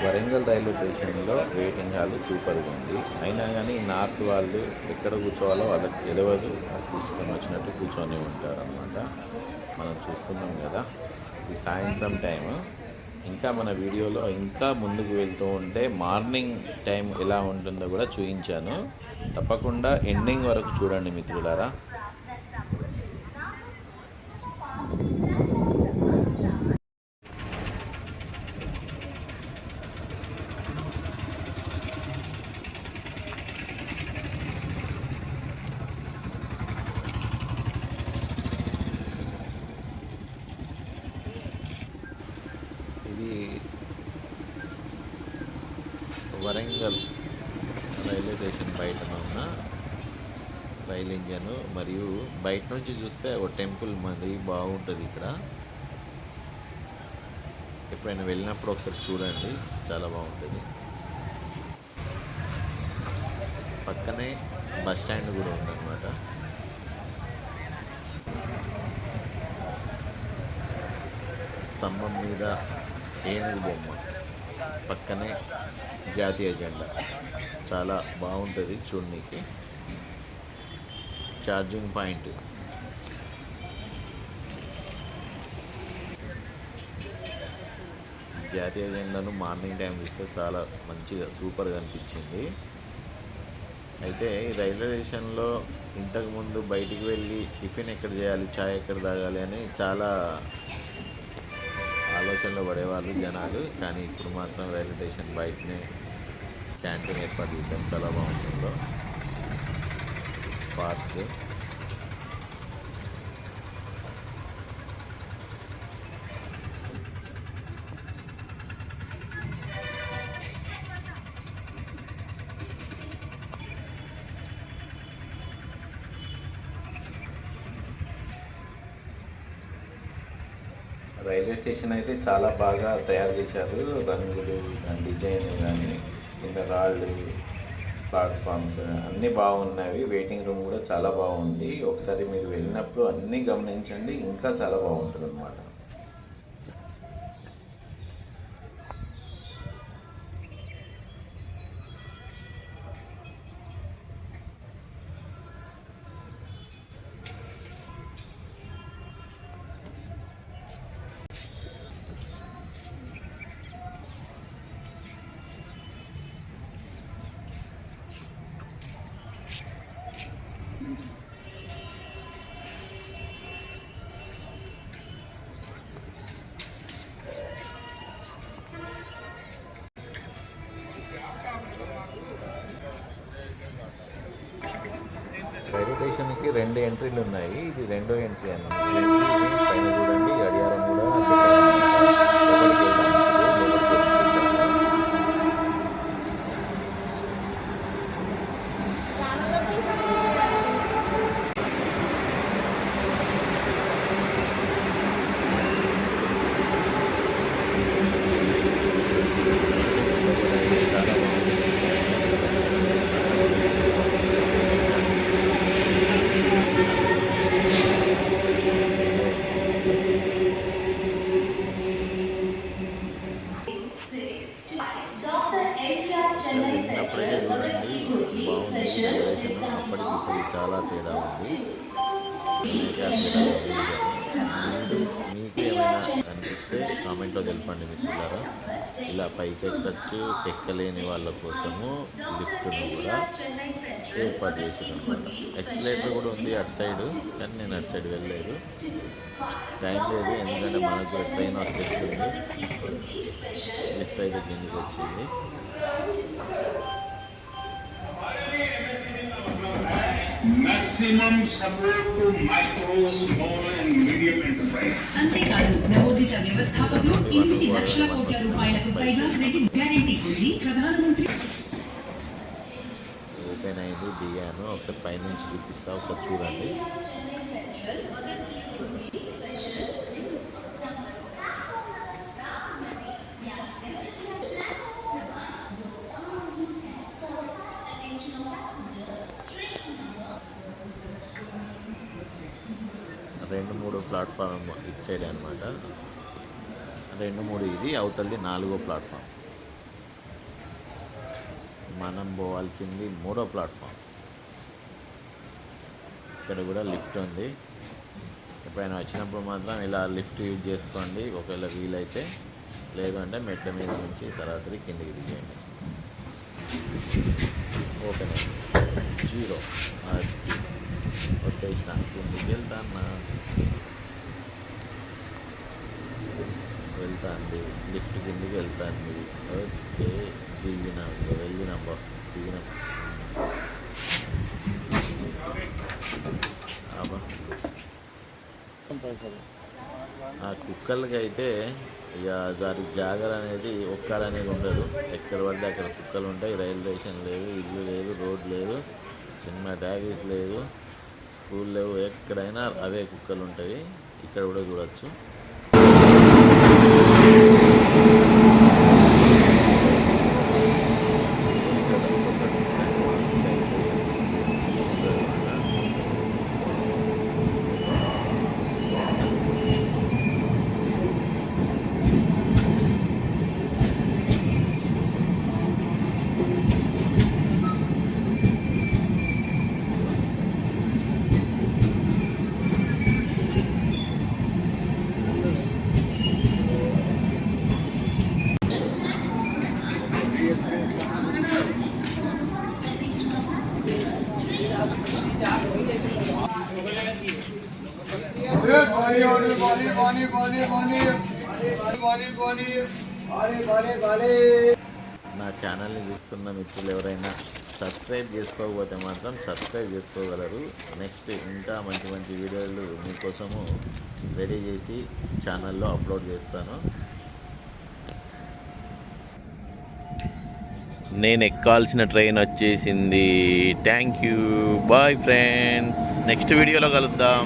Warangal railway స్టేషన్లో waiting hall సూపర్గా ఉంది. అయినా కానీ నార్త్ వాళ్ళు ఎక్కడ కూర్చోవాలో వాళ్ళకి తెలియదు, తీసుకొని వచ్చినట్టు కూర్చొని ఉంటారు అన్నమాట. మనం చూస్తున్నాం కదా, ఇది సాయంత్రం టైము. ఇంకా మన వీడియోలో ఇంకా ముందుకు వెళ్తూ ఉంటే మార్నింగ్ టైం ఎలా ఉంటుందో కూడా చూపించాను. తప్పకుండా ఎండింగ్ వరకు చూడండి మిత్రులారా. ఇది వరంగల్ రైల్వే స్టేషన్ బయటన ఉన్న రైల్ ఇంజన్, మరియు బయట నుంచి చూస్తే ఒక టెంపుల్ మరి బాగుంటుంది. ఇక్కడ ఎప్పుడైనా వెళ్ళినప్పుడు ఒకసారి చూడండి, చాలా బాగుంటుంది. పక్కనే బస్ స్టాండ్ కూడా ఉందన్నమాట. స్తంభం మీద ఏనుగు బొమ్మ, పక్కనే జాతీయ జెండా, చాలా బాగుంటుంది చూడడానికి. ఛార్జింగ్ పాయింట్, జాతీయ జెండాను మార్నింగ్ టైం చూస్తే చాలా మంచిగా సూపర్గా అనిపించింది. అయితే ఈ రైల్వే స్టేషన్లో ఇంతకుముందు బయటికి వెళ్ళి టిఫిన్ ఎక్కడ చేయాలి, చాయ్ ఎక్కడ తాగాలి అని చాలా ఆలోచనలో పడేవాళ్ళు జనాలు. కానీ ఇప్పుడు మాత్రం రైల్వే స్టేషన్ బయటనే క్యాంటీన్ ఏర్పాటు చేశారు, చాలా బాగుంటుందో. పార్క్, రైల్వే స్టేషన్ అయితే చాలా బాగా తయారు చేశారు. రంగులు కానీ డిజైన్ కానీ కింద రాళ్ళు, ప్లాట్ఫామ్స్ అన్నీ బాగున్నవి. వెయిటింగ్ రూమ్ కూడా చాలా బాగుంది. ఒకసారి మీరు వెళ్ళినప్పుడు అన్నీ గమనించండి, ఇంకా చాలా బాగుంటుంది అన్నమాట. రైల్వే స్టేషన్కి 2 ఎంట్రీలు ఉన్నాయి. ఇది రెండో ఎంట్రీ అన్నమాట. పైన చూడండి, గడియారం కూడా వెళ్ళినప్పుడైతే చూడండి, బాగుంది రైల్వేషన్. అప్పటికి ఇప్పుడు చాలా తేడా ఉంది. మీకు ఏమైనా అనిపిస్తే కామెంట్లో తెలపండి మిత్రులారా. ఇలా పైకి ఎక్కచ్చు, ఎక్కలేని వాళ్ళ కోసము లిఫ్ట్ను కూడా ఏర్పాటు చేసేది అనమాట. ఎక్సలేటర్ కూడా ఉంది అటు సైడు, కానీ నేను అటు సైడ్ వెళ్ళలేదు, టైం లేదు. ఎందుకంటే మనకు ట్రైన్ వచ్చేస్తుంది. లిఫ్ట్ అయితే కిందికి వచ్చింది. Maximum support to micro, small and medium enterprise. అంతేకాదు నవోదిత వ్యవస్థాపకులు 8 లక్షల కోట్ల రూపాయలకు పైగా క్రెడిట్ గ్యారెంటీ ఉంది. ప్రధానమంత్రి ఓపెన్ అయింది, దిగాను. ఒకసారి పైనుంచి చూపిస్తా, ఒకసారి చూడండి. రెండు మూడు ప్లాట్ఫామ్ ఇటు సైడ్ అనమాట. 2, 3 ఇది, అవతలది 4వ ప్లాట్ఫామ్. మనం పోవాల్సింది 3వ ప్లాట్ఫామ్. ఇక్కడ కూడా లిఫ్ట్ ఉంది. ఎప్పుడైనా వచ్చినప్పుడు మాత్రం ఇలా లిఫ్ట్ యూజ్ చేసుకోండి ఒకవేళ వీలైతే. లేదు అంటే మెట్ల మీద నుంచి సరాసరి కిందికి దిగేయండి. ఓపెన్ అయింది 0 అది వచ్చేసిన కిందికి వెళ్తాంది లిఫ్ట్ కిందికి వెళ్తాంది. ఓకే దిగినాం దిగినాం అబ్బా. ఆ కుక్కలకి అయితే ఇక దానికి జాగర్ అనేది ఒక్కడనేది ఉండదు. ఎక్కడ పడితే అక్కడ కుక్కలు ఉంటాయి. రైల్వే స్టేషన్ లేదు, ఇల్లు లేదు, రోడ్ లేదు, సినిమా టాకీస్ లేదు, స్కూల్ లేవు. ఎక్కడైనా అవే కుక్కలు ఉంటాయి. ఇక్కడ కూడా చూడొచ్చు. నా ఛానల్ని చూస్తున్న మిత్రులు ఎవరైనా సబ్స్క్రైబ్ చేసుకోకపోతే మాత్రం సబ్స్క్రైబ్ చేసుకోగలరు. నెక్స్ట్ ఇంకా మంచి మంచి వీడియోలు మీకోసము రెడీ చేసి ఛానల్లో అప్లోడ్ చేస్తాను. నేను ఎక్కాల్సిన ట్రైన్ వచ్చేసింది. Thank you. Bye friends. Next వీడియోలో కలుద్దాం.